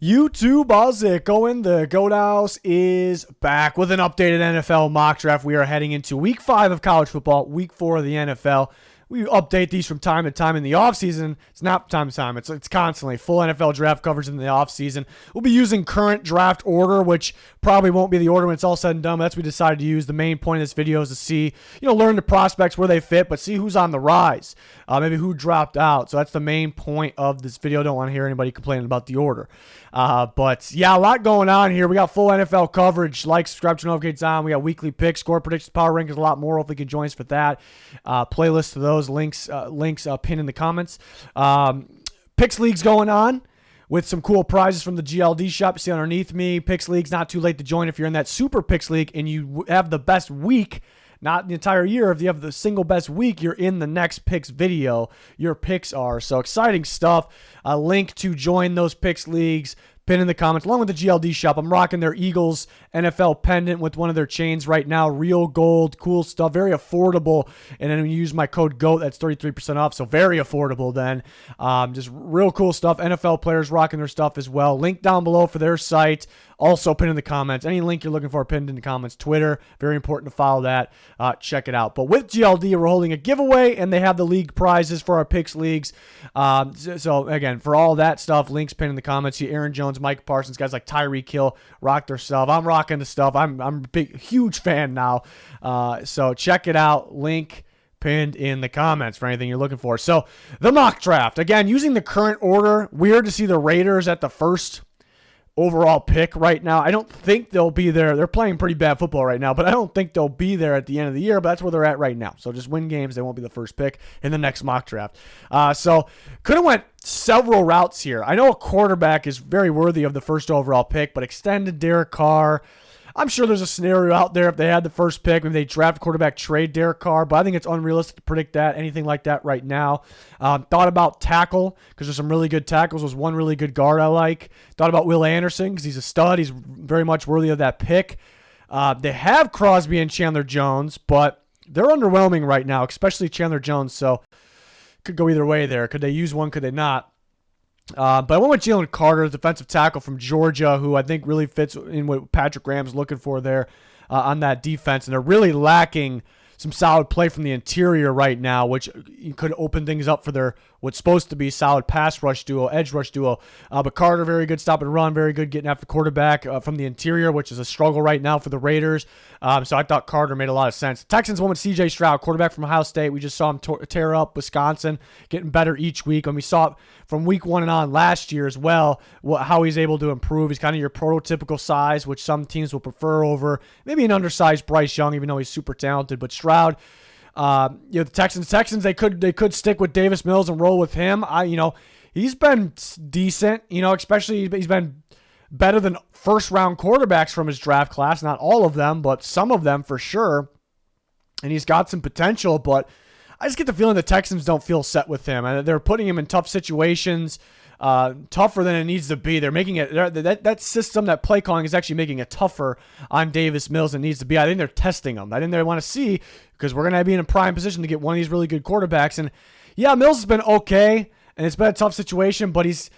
YouTube, how's it going? The Goat House is back with an updated NFL mock draft. We are heading into week 5 of college football, week 4 of the NFL. We update these from time to time in the offseason. It's not time to time. It's constantly full NFL draft coverage in the offseason. We'll be using current draft order, which probably won't be the order when it's all said and done. But that's what we decided to use. The main point of this video is to see, learn the prospects where they fit, but see who's on the rise. Maybe who dropped out. So that's the main point of this video. Don't want to hear anybody complaining about the order. But yeah, a lot going on here. We got full NFL coverage. Like, subscribe, turn notifications on. We got weekly picks, score predictions, power rankings, a lot more. Hopefully you can join us for that. Playlist to those links pinned in the comments. Picks leagues going on with some cool prizes from the GLD shop. You see underneath me. Picks leagues, not too late to join if you're in that super picks league and you have the best week. Not the entire year. If you have the single best week, you're in the next picks video. Your picks are. So exciting stuff. A link to join those picks leagues, pin in the comments, along with the GLD shop. I'm rocking their Eagles NFL pendant with one of their chains right now. Real gold, cool stuff, very affordable. And then when you use my code GOAT, that's 33% off. So very affordable then. Just real cool stuff. NFL players rocking their stuff as well. Link down below for their site. Also pinned in the comments. Any link you're looking for, pinned in the comments. Twitter, very important to follow that. Check it out. But with GLD, we're holding a giveaway, and they have the league prizes for our picks leagues. So again, for all that stuff, links pinned in the comments. See Aaron Jones, Mike Parsons, guys like Tyreek Hill rock their stuff. I'm rocking the stuff. I'm a big, huge fan now. So check it out. Link pinned in the comments for anything you're looking for. So the mock draft, again, using the current order. Weird to see the Raiders at the first overall pick right now. I don't think they'll be there. They're playing pretty bad football right now, but I don't think they'll be there at the end of the year, but that's where they're at right now. So just win games. They won't be the first pick in the next mock draft. So could have went several routes here. I know a quarterback is very worthy of the first overall pick, but extended Derek Carr. I'm sure there's a scenario out there if they had the first pick, maybe they draft quarterback, trade Derek Carr, but I think it's unrealistic to predict anything like that right now. Thought about tackle, because there's some really good tackles. There's one really good guard I like. Thought about Will Anderson, because he's a stud. He's very much worthy of that pick. They have Crosby and Chandler Jones, but they're underwhelming right now, especially Chandler Jones, so could go either way there. Could they use one? Could they not? But I went with Jalen Carter, defensive tackle from Georgia, who I think really fits in what Patrick Graham's looking for there on that defense. And they're really lacking some solid play from the interior right now, which could open things up for their what's supposed to be solid pass rush duo, edge rush duo. But Carter, very good stop and run, very good getting after quarterback from the interior, which is a struggle right now for the Raiders. So I thought Carter made a lot of sense. Texans went with C.J. Stroud, quarterback from Ohio State. We just saw him tear up Wisconsin, getting better each week. And we saw it from week 1 and on last year as well, how he's able to improve. He's kind of your prototypical size, which some teams will prefer over maybe an undersized Bryce Young, even though he's super talented. But Stroud, the Texans, they could stick with Davis Mills and roll with him. He's been decent, especially he's been better than first round quarterbacks from his draft class. Not all of them, but some of them for sure. And he's got some potential, but I just get the feeling the Texans don't feel set with him. And they're putting him in tough situations, tougher than it needs to be. They're making it that system, that play calling is actually making it tougher on Davis Mills than it needs to be. I think they're testing him. I think they want to see, because we're going to be in a prime position to get one of these really good quarterbacks. And yeah, Mills has been okay, and it's been a tough situation, but he's,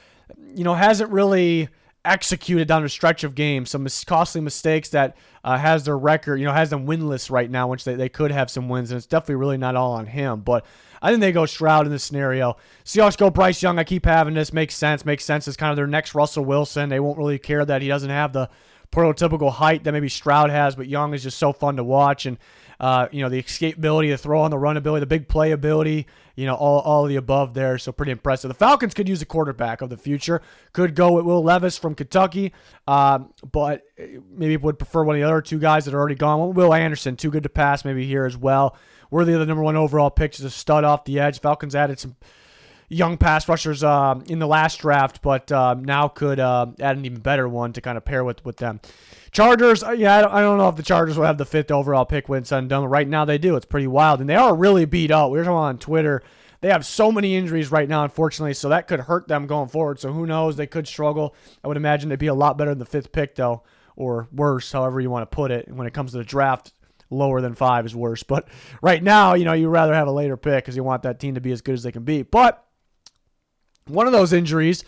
hasn't really executed down a stretch of games. Some costly mistakes that has their record, has them winless right now, which they could have some wins, and it's definitely really not all on him. But I think they go Stroud in this scenario. Seahawks go Bryce Young. I keep having this. Makes sense. It's kind of their next Russell Wilson. They won't really care that he doesn't have the prototypical height that maybe Stroud has, but Young is just so fun to watch. And, the escapability, the throw on the run ability, the big play ability, all of the above there. So pretty impressive. The Falcons could use a quarterback of the future. Could go with Will Levis from Kentucky, but maybe would prefer one of the other two guys that are already gone. Will Anderson, too good to pass maybe here as well. Worthy of the number 1 overall pick, just a stud off the edge. Falcons added some young pass rushers in the last draft, but now could add an even better one to kind of pair with them. Chargers, I don't know if the Chargers will have the 5th overall pick when it's said and done. Right now they do. It's pretty wild, and they are really beat up. We were talking on Twitter. They have so many injuries right now, unfortunately, so that could hurt them going forward. So who knows? They could struggle. I would imagine they'd be a lot better than the 5th pick, though, or worse, however you want to put it. When it comes to the draft, lower than 5 is worse. But right now, you'd rather have a later pick because you want that team to be as good as they can be. But one of those injuries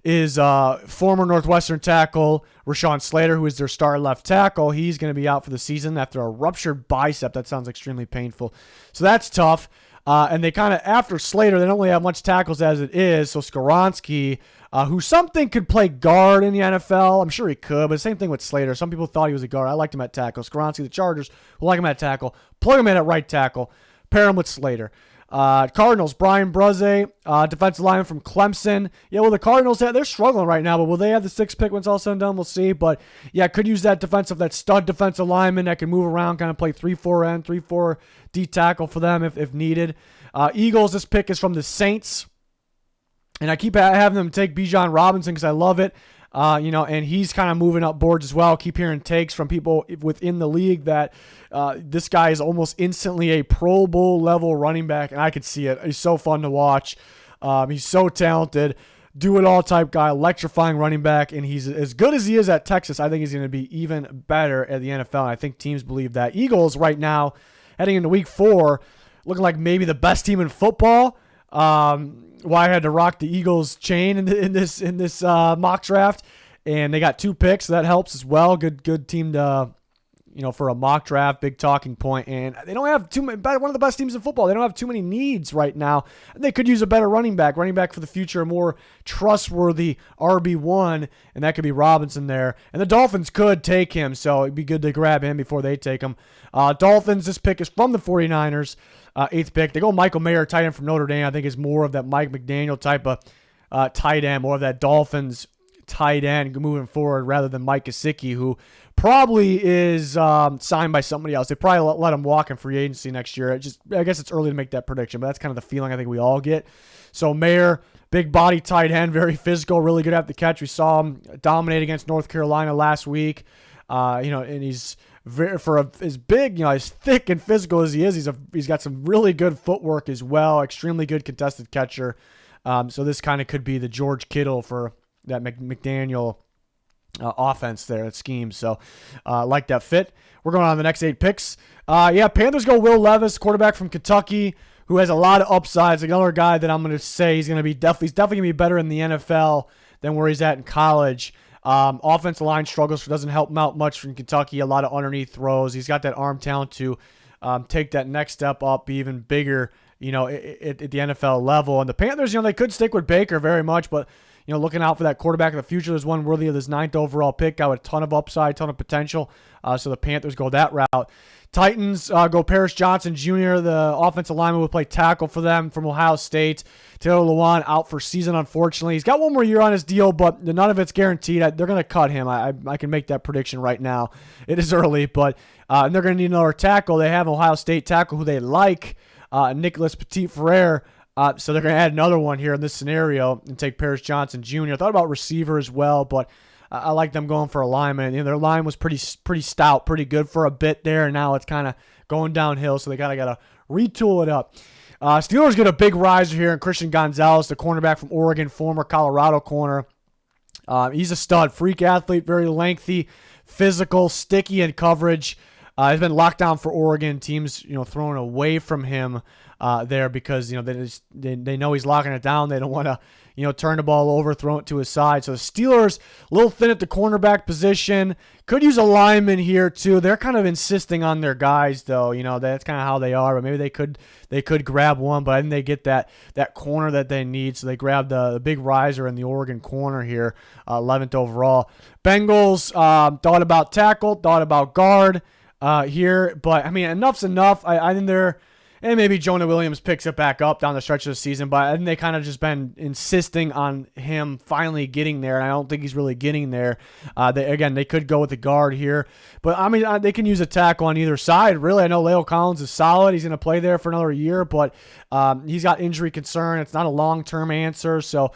is former Northwestern tackle Rashawn Slater, who is their star left tackle. He's going to be out for the season after a ruptured bicep. That sounds extremely painful. So that's tough. And they kind of, after Slater, they don't really have much tackles as it is. So Skoronski, who something could play guard in the NFL. I'm sure he could, but same thing with Slater. Some people thought he was a guard. I liked him at tackle. Skoronski, the Chargers, who like him at tackle. Plug him in at right tackle. Pair him with Slater. Cardinals, Brian Bruze, defensive lineman from Clemson. Yeah, well, the Cardinals, they're struggling right now, but will they have the 6th pick when it's all said and done? We'll see. But, yeah, could use that stud defensive lineman that can move around, kind of play 3-4 end, 3-4 D tackle for them if needed. Eagles, this pick is from the Saints. And I keep having them take Bijan Robinson because I love it. And he's kind of moving up boards as well. Keep hearing takes from people within the league that this guy is almost instantly a Pro Bowl level running back, and I could see it. He's so fun to watch. He's so talented, do-it-all type guy, electrifying running back, and he's as good as he is at Texas. I think he's going to be even better at the NFL, and I think teams believe that. Eagles right now, heading into Week 4, looking like maybe the best team in football. Why I had to rock the Eagles chain in this mock draft, and they got 2 picks, so that helps as well. Good team to, for a mock draft, big talking point. And they don't have one of the best teams in football. They don't have too many needs right now. They could use a better running back for the future, a more trustworthy RB1, and that could be Robinson there. And the Dolphins could take him, so it'd be good to grab him before they take him. Dolphins, this pick is from the 49ers. 8th pick. They go Michael Mayer, tight end from Notre Dame. I think is more of that Mike McDaniel type of tight end, more of that Dolphins tight end moving forward rather than Mike Gesicki, who probably is signed by somebody else. They probably let him walk in free agency next year. I guess it's early to make that prediction, but that's kind of the feeling I think we all get. So Mayer, big body tight end, very physical, really good at the catch. We saw him dominate against North Carolina last week. And he's as big, as thick and physical as he is, he's got some really good footwork as well. Extremely good contested catcher. So this kind of could be the George Kittle for that McDaniel offense there, that scheme. So like that fit. We're going on the next 8 picks. Panthers go Will Levis, quarterback from Kentucky, who has a lot of upsides. Another guy that I'm going to say he's definitely going to be better in the NFL than where he's at in college. Offensive line struggles, doesn't help him out much from Kentucky. A lot of underneath throws. He's got that arm talent to take that next step up, be even bigger, at the NFL level. And the Panthers, they could stick with Baker very much, but looking out for that quarterback of the future, there's one worthy of this 9th overall pick. Got a ton of upside, ton of potential. So the Panthers go that route. Titans go Paris Johnson Jr., the offensive lineman, will play tackle for them from Ohio State. Taylor Lewan out for season, unfortunately. He's got one more year on his deal, but none of it's guaranteed. They're going to cut him. I can make that prediction right now. It is early, but and they're going to need another tackle. They have an Ohio State tackle who they like, Nicholas Petit-Frere. So they're going to add another one here in this scenario and take Paris Johnson Jr. I thought about receiver as well, but I like them going for a lineman. Their line was pretty stout, pretty good for a bit there, and now it's kind of going downhill, so they got to retool it up. Steelers get a big riser here in Christian Gonzalez, the cornerback from Oregon, former Colorado corner. He's a stud, freak athlete, very lengthy, physical, sticky in coverage. He's been locked down for Oregon. Teams, throwing away from him there because they know he's locking it down. They don't want to turn the ball over, throw it to his side. So the Steelers, a little thin at the cornerback position. Could use a lineman here too. They're kind of insisting on their guys though. That's kind of how they are. But maybe they could grab one. But I think they get that corner that they need. So they grab the big riser in the Oregon corner here, 11th overall. Bengals thought about tackle, thought about guard here. But enough's enough. I think they're. And maybe Jonah Williams picks it back up down the stretch of the season, but I think they kind of just been insisting on him finally getting there, and I don't think he's really getting there. They could go with the guard here, but they can use a tackle on either side. Really, I know Leo Collins is solid. He's going to play there for another year, but he's got injury concern. It's not a long-term answer, so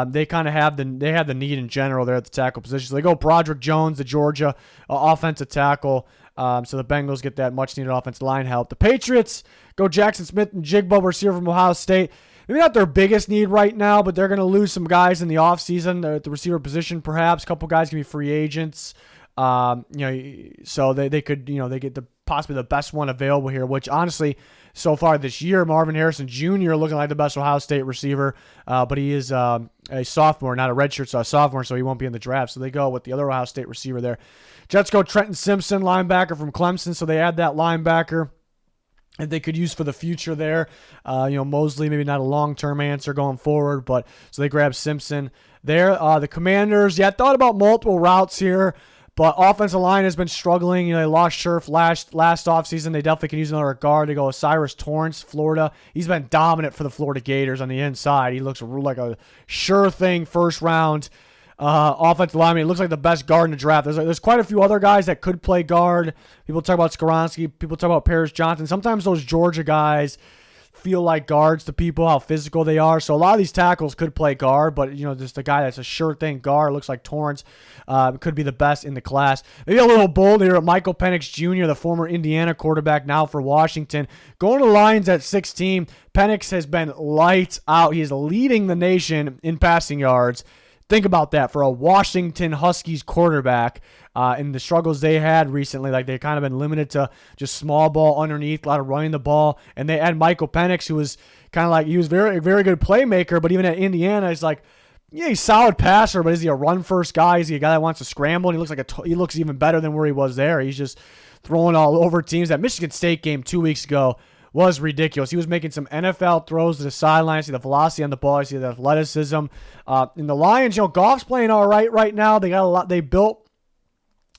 they kind of have the need in general there at the tackle position. So they go Broderick Jones, the Georgia offensive tackle. So the Bengals get that much-needed offensive line help. The Patriots go Jackson Smith and Jigba, receiver from Ohio State. Maybe not their biggest need right now, but they're going to lose some guys in the offseason at the receiver position perhaps. A couple guys can be free agents. So they could, they get the possibly the best one available here, which honestly, so far this year, Marvin Harrison Jr. looking like the best Ohio State receiver, but he is a sophomore, not a redshirt, so a sophomore, so he won't be in the draft. So they go with the other Ohio State receiver there. Jets go Trenton Simpson, linebacker from Clemson, so they add that linebacker that they could use for the future there. Mosley, maybe not a long-term answer going forward, but so they grab Simpson there. The Commanders, I thought about multiple routes here, but offensive line has been struggling. They lost Scherf last offseason. They definitely can use another guard. They go with Cyrus Torrance, Florida. He's been dominant for the Florida Gators on the inside. He looks like a sure thing first round offensive lineman. He looks like the best guard in the draft. There's quite a few other guys that could play guard. People talk about Skoronski. People talk about Paris Johnson. Sometimes those Georgia guys feel like guards to people, how physical they are. So a lot of these tackles could play guard, but just a guy that's a sure thing guard. Looks like Torrance could be the best in the class. Maybe a little bold here at Michael Penix Jr., the former Indiana quarterback, now for Washington. Going to the Lions at 16. Penix has been lights out. He is leading the nation in passing yards. Think about that for a Washington Huskies quarterback and the struggles they had recently. Like, they've kind of been limited to just small ball underneath, a lot of running the ball. And they had Michael Penix, who was kind of like, he was very, very good playmaker, but even at Indiana, he's like, yeah, he's a solid passer, but is he a run-first guy? Is he a guy that wants to scramble? And he looks even better than where he was there. He's just throwing all over teams. That Michigan State game 2 weeks ago was ridiculous. He was making some NFL throws to the sideline. See the velocity on the ball. See the athleticism. In the Lions, Goff's playing all right now. They got a lot. They built,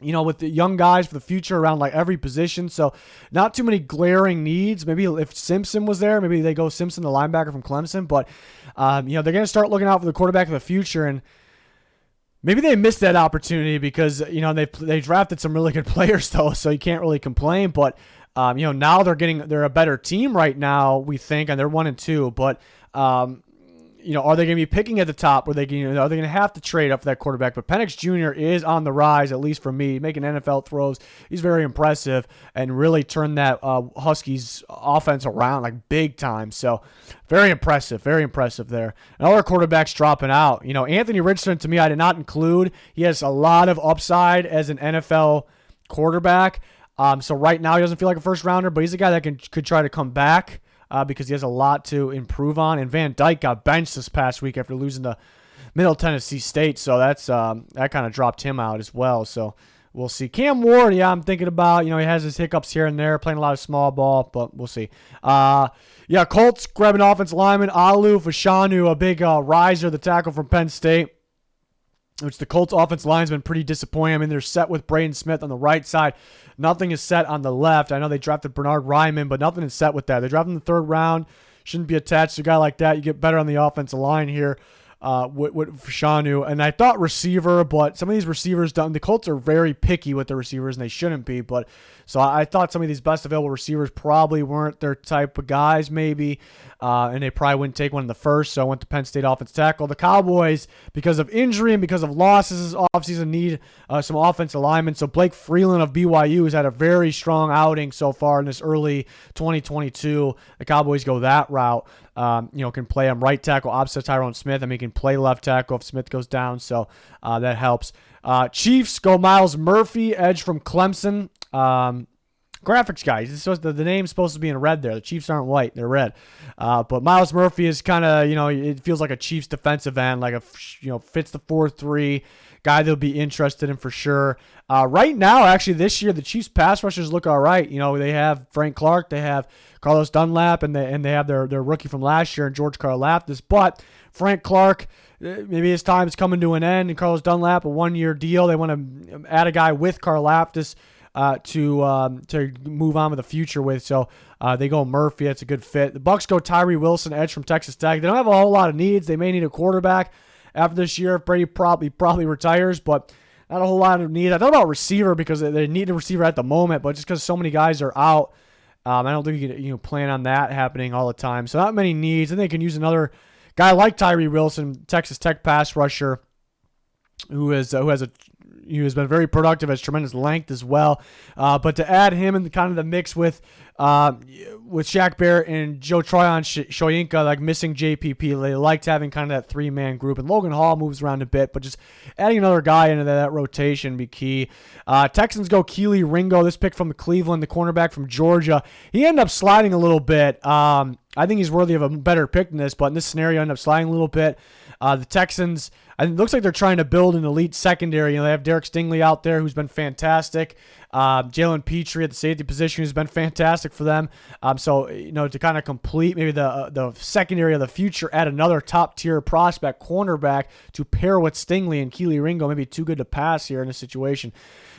with the young guys for the future around like every position. So not too many glaring needs. Maybe if Simpson was there, maybe they go Simpson, the linebacker from Clemson. But they're going to start looking out for the quarterback of the future. And maybe they missed that opportunity because they drafted some really good players though. So you can't really complain. But now they're a better team right now, we think, and they're 1-2. But are they going to be picking at the top? Are they going to have to trade up for that quarterback? But Penix Jr. is on the rise, at least for me, making NFL throws. He's very impressive and really turned that Huskies offense around like big time. So very impressive there. And other quarterbacks dropping out. Anthony Richardson, to me, I did not include. He has a lot of upside as an NFL quarterback. So right now he doesn't feel like a first rounder, but he's a guy that could try to come back because he has a lot to improve on. And Van Dyke got benched this past week after losing to Middle Tennessee State, so that's that kind of dropped him out as well. So we'll see. Cam Ward, I'm thinking about. He has his hiccups here and there, playing a lot of small ball, but we'll see. Colts grabbing offensive lineman Alu Fashanu, a big riser, the tackle from Penn State, which the Colts offensive line has been pretty disappointing. I mean, they're set with Braden Smith on the right side. Nothing is set on the left. I know they drafted Bernard Ryman, but nothing is set with that. They drafted in the third round. Shouldn't be attached to a guy like that. You get better on the offensive line here with Fashanu. And I thought receiver, but some of these receivers, the Colts are very picky with their receivers, and they shouldn't be. But so I thought some of these best available receivers probably weren't their type of guys, maybe. And they probably wouldn't take one in the first, so I went to Penn State offensive tackle. The Cowboys, because of injury and because of losses this offseason, need some offensive linemen. So Blake Freeland of BYU has had a very strong outing so far in this early 2022. The Cowboys go that route. Can play him right tackle opposite Tyrone Smith. He can play left tackle if Smith goes down, so that helps. Chiefs go Miles Murphy, edge from Clemson. Graphics guys, the name's supposed to be in red there. The Chiefs aren't white, they're red. But Miles Murphy is kind of, it feels like a Chiefs defensive end, like fits the 4-3 guy they'll be interested in for sure. Right now, actually, this year, the Chiefs pass rushers look all right. They have Frank Clark, they have Carlos Dunlap, and they have their rookie from last year, George Karlaftis. But Frank Clark, maybe his time is coming to an end, and Carlos Dunlap, a 1-year deal. They want to add a guy with Karlaftis to move on with the future with. So they go Murphy. That's a good fit. The Bucs go Tyree Wilson, edge from Texas Tech. They don't have a whole lot of needs. They may need a quarterback after this year if Brady probably retires, but not a whole lot of needs. I thought about receiver because they need a receiver at the moment, but just because so many guys are out, I don't think you can plan on that happening all the time. So not many needs. And they can use another guy like Tyree Wilson, Texas Tech pass rusher, who has a has been very productive, has tremendous length as well. But to add him in kind of the mix with Shaq Barrett and Joe Tryon Shoyinka, like missing JPP, they liked having kind of that 3-man group. And Logan Hall moves around a bit, but just adding another guy into that rotation be key. Texans go Keely Ringo, this pick from Cleveland, the cornerback from Georgia. He ended up sliding a little bit. I think he's worthy of a better pick than this, but in this scenario, ended up sliding a little bit. The Texans, it looks like they're trying to build an elite secondary. They have Derek Stingley out there, who's been fantastic. Jalen Petrie at the safety position, who's been fantastic for them. So to kind of complete maybe the secondary of the future, add another top-tier prospect cornerback to pair with Stingley and Keely Ringo. Maybe too good to pass here in this situation.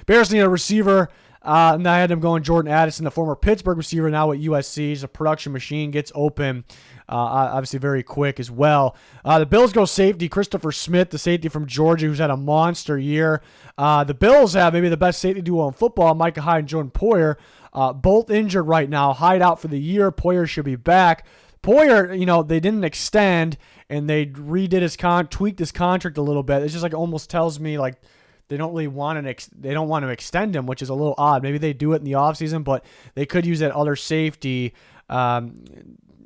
Bears need a receiver. And I had them going Jordan Addison, the former Pittsburgh receiver, now at USC. He's a production machine, gets open, obviously very quick as well. The Bills go safety, Christopher Smith, the safety from Georgia, who's had a monster year. The Bills have maybe the best safety duo in football, Micah Hyde and Jordan Poyer, both injured right now. Hyde out for the year. Poyer should be back. Poyer, they didn't extend, and they tweaked his contract a little bit. It's just like it almost tells me like they don't really want to extend him, which is a little odd. Maybe they do it in the offseason, but they could use that other safety, for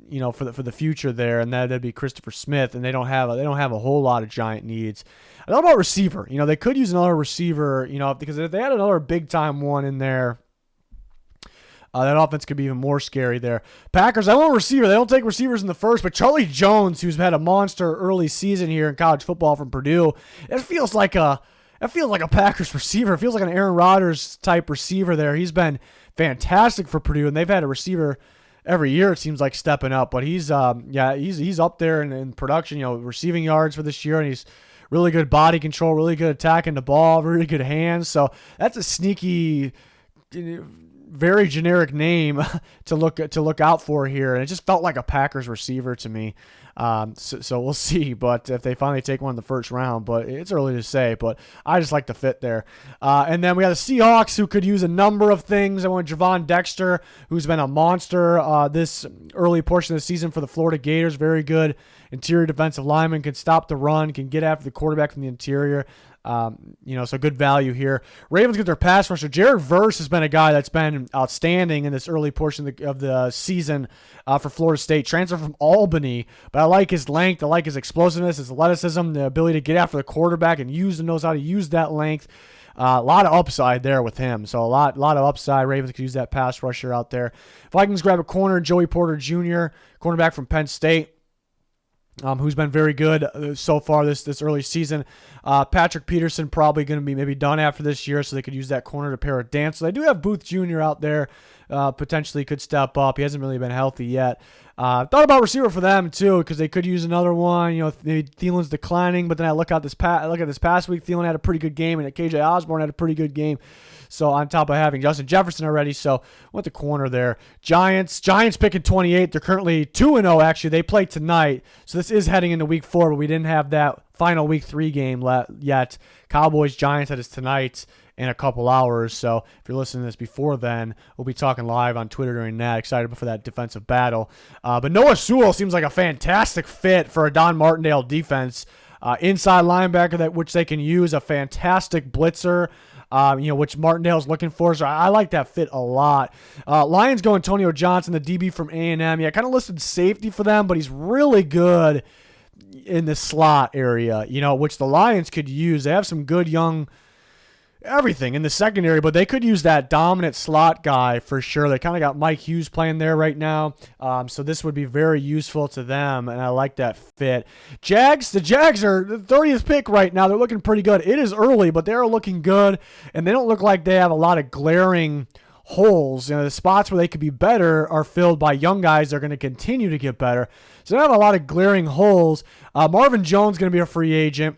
the future there, and that'd be Christopher Smith. And they don't have a whole lot of giant needs. I don't know about receiver. They could use another receiver. Because if they had another big time one in there, that offense could be even more scary there. Packers, I want a receiver. They don't take receivers in the first, but Charlie Jones, who's had a monster early season here in college football from Purdue, it feels like a Packers receiver. It feels like an Aaron Rodgers type receiver there. He's been fantastic for Purdue, and they've had a receiver every year, it seems like, stepping up. But he's up there in production, receiving yards for this year, and he's really good body control, really good attacking the ball, really good hands. So that's a sneaky, very generic name to look out for here, and it just felt like a Packers receiver to me. So we'll see, but if they finally take one in the first round, but it's early to say, but I just like the fit there. And then we got the Seahawks, who could use a number of things. I want Javon Dexter, who's been a monster this early portion of the season for the Florida Gators. Very good interior defensive lineman, can stop the run, can get after the quarterback from the interior. So good value here. Ravens get their pass rusher. Jared Verse has been a guy that's been outstanding in this early portion of the season for Florida State. Transfer from Albany, but I like his length. I like his explosiveness, his athleticism, the ability to get after the quarterback and knows how to use that length. A lot of upside there with him. So a lot of upside. Ravens could use that pass rusher out there. Vikings grab a corner, Joey Porter Jr., cornerback from Penn State. Who's been very good so far this early season. Patrick Peterson probably going to be maybe done after this year, so they could use that corner to pair with Dance. So they do have Booth Jr. out there, potentially could step up. He hasn't really been healthy yet. Thought about receiver for them too, because they could use another one. Maybe Thielen's declining, but then I look at this past week. Thielen had a pretty good game, and KJ Osborne had a pretty good game. So on top of having Justin Jefferson already, so went the corner there. Giants picking 28. They're currently 2-0 actually. They play tonight, so this is heading into week 4, but we didn't have that final week 3 game yet. Cowboys-Giants, that is tonight in a couple hours. So if you're listening to this before then, we'll be talking live on Twitter during that. Excited for that defensive battle. But Noah Sewell seems like a fantastic fit for a Don Martindale defense. Inside linebacker which they can use, a fantastic blitzer. Which Martindale's looking for. So I like that fit a lot. Lions go Antonio Johnson, the DB from A&M. Yeah, I kind of listed safety for them, but he's really good in the slot area, which the Lions could use. They have some good young everything in the secondary, but they could use that dominant slot guy for sure. They kind of got Mike Hughes playing there right now, so this would be very useful to them, and I like that fit. The Jags are the 30th pick right now. They're looking pretty good. It is early, but they're looking good, and they don't look like they have a lot of glaring holes. The spots where they could be better are filled by young guys. They're going to continue to get better, so they don't have a lot of glaring holes. Marvin Jones is going to be a free agent.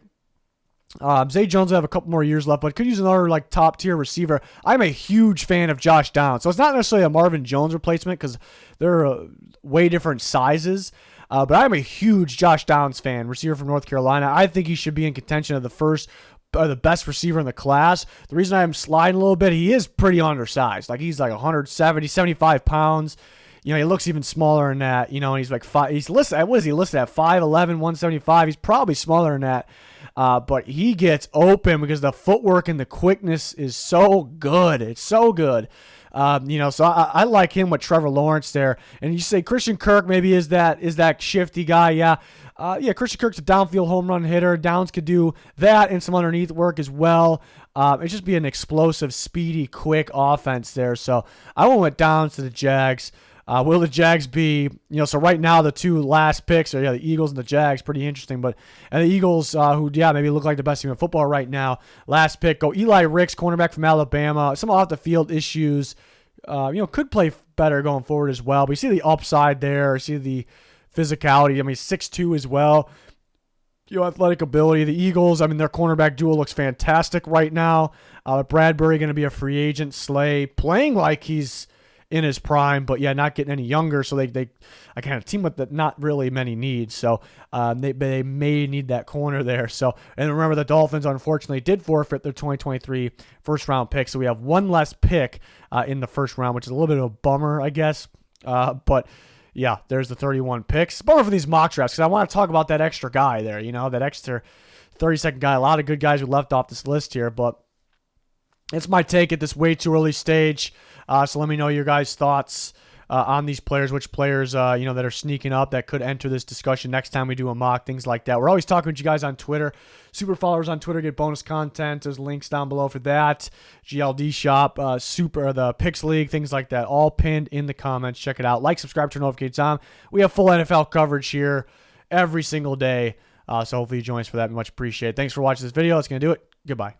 Zay Jones will have a couple more years left, but could use another top tier receiver. I'm a huge fan of Josh Downs, so it's not necessarily a Marvin Jones replacement because they're way different sizes. But I'm a huge Josh Downs fan, receiver from North Carolina. I think he should be in contention of the best receiver in the class. The reason I'm sliding a little bit, he is pretty undersized. He's like 170, 75 pounds. He looks even smaller than that. And he's like he's listed at 5'11", 175. He's probably smaller than that. but he gets open because the footwork and the quickness is so good. It's so good. So I like him with Trevor Lawrence there. And you say Christian Kirk maybe is that shifty guy. Yeah. Christian Kirk's a downfield home run hitter. Downs could do that and some underneath work as well. It'd just be an explosive, speedy, quick offense there. So I went Downs to the Jags. Will the Jags be, so right now the two last picks are the Eagles and the Jags, pretty interesting. But and the Eagles, maybe look like the best team in football right now. Last pick, go Eli Ricks, cornerback from Alabama. Some off the field issues, could play better going forward as well. But you see the upside there, you see the physicality. 6'2" as well. Athletic ability. The Eagles, their cornerback duo looks fantastic right now. Bradbury going to be a free agent. Slay playing like he's in his prime, but not getting any younger. So they kind of team with that, not really many needs. So they may need that corner there. So, and remember the Dolphins unfortunately did forfeit their 2023 first round pick. So we have one less pick in the first round, which is a little bit of a bummer, I guess. But yeah, there's the 31 picks. Bummer for these mock drafts because I want to talk about that extra guy there. That extra 32nd guy. A lot of good guys who left off this list here, but it's my take at this way too early stage. So let me know your guys' thoughts on these players, which players, that are sneaking up that could enter this discussion next time we do a mock, things like that. We're always talking with you guys on Twitter. Super followers on Twitter get bonus content. There's links down below for that. GLD Shop, the Picks League, things like that, all pinned in the comments. Check it out. Like, subscribe, turn notifications on. We have full NFL coverage here every single day. So hopefully you join us for that. Much appreciated. Thanks for watching this video. That's going to do it. Goodbye.